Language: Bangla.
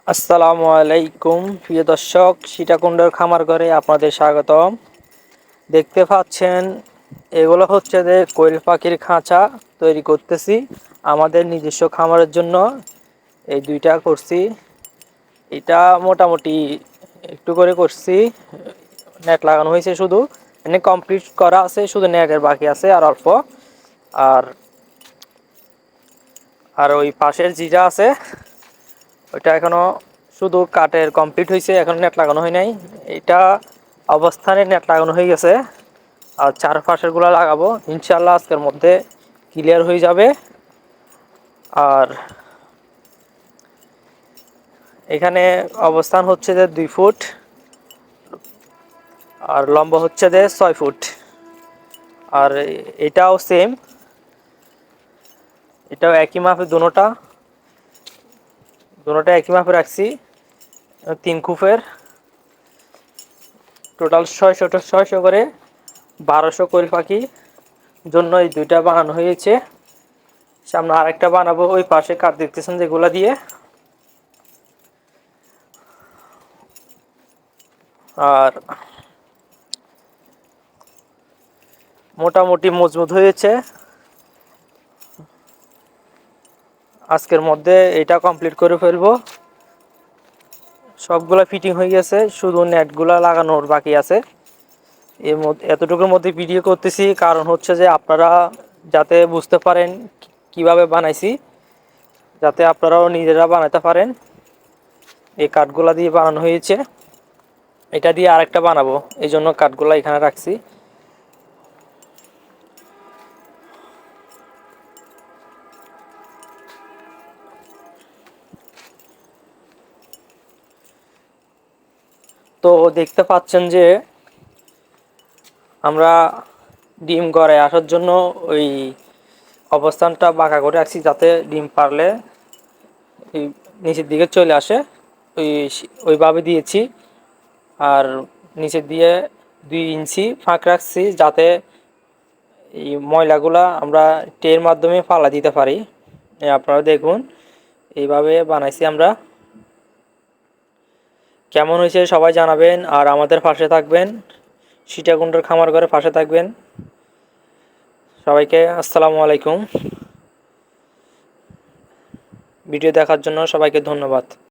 আসসালামু আলাইকুম প্রিয় দর্শক, সীতাকুণ্ডের খামার ঘরে আপনাদের স্বাগতম। দেখতে পাচ্ছেন এগুলো হচ্ছে যে কোয়েল পাখির খাঁচা তৈরি করতেছি আমাদের নিজস্ব খামারের জন্য। এই দুইটা করছি, এটা মোটামুটি একটু করে করছি। নেট লাগানো হয়েছে, শুধু মানে কমপ্লিট করা আছে, শুধু নেটের বাকি আছে আর অল্প। আর আর ওই পাশের জিজা আছে, ওইটা এখনো শুধু কাঠের কমপ্লিট হয়েছে, এখন নেট লাগানো হয় নাই। এটা অবস্থানে নেট লাগানো হয়ে গেছে, আর চারপাশের গুলা লাগাবো ইনশাল্লাহ, আজকের মধ্যে ক্লিয়ার হয়ে যাবে। আর এখানে অবস্থান হচ্ছে যে 2 ফুট, আর লম্বা হচ্ছে যে 6 ফুট। আর এটাও সেম, এটাও একই মাপে, দুটোটা একই মাপে রাখছি। 3 খুপের টোটাল 600 করে 1200 কোয়েল পাখি জন্য এই দুইটা বানানো হয়েছে। সামনে আরেকটা বানাবো, ওই পাশে কাঠ দেখতেছেন যেগুলা দিয়ে। আর মোটামুটি মজবুত হয়েছে, আজকের মধ্যে এটা কমপ্লিট করে ফেলবো। সবগুলা ফিটিং হয়ে গেছে, শুধু নেটগুলা লাগানোর বাকি আছে। এর মধ্যে এতটুকুর মধ্যে ভিডিও করতেছি কারণ হচ্ছে যে আপনারা যাতে বুঝতে পারেন কিভাবে বানাইছি, যাতে আপনারাও নিজেরা বানাতে পারেন। এই কাঠগুলা দিয়ে বানানো হয়েছে, এটা দিয়ে আরেকটা বানাবো, এই জন্য কাঠগুলা এখানে রাখছি। তো দেখতে পাচ্ছেন যে আমরা ডিম ঘরে আসার জন্য ওই অবস্থানটা বাঁকা করে রাখছি, যাতে ডিম পারলে এই নিচের দিকে চলে আসে, ওই ওইভাবে দিয়েছি। আর নিচের দিয়ে 2 ইঞ্চি ফাঁক রাখছি, যাতে এই ময়লাগুলা আমরা ট্রের মাধ্যমে ফালা দিতে পারি। আপনারা দেখুন, এইভাবে বানাইছি আমরা। কেমন হয়েছে সবাই জানাবেন, আর আমাদের পাশে থাকবেন, সীতাকুণ্ডের খামার ঘরে পাশে থাকবেন। সবাইকে আসসালামু আলাইকুম। ভিডিও দেখার জন্য সবাইকে ধন্যবাদ।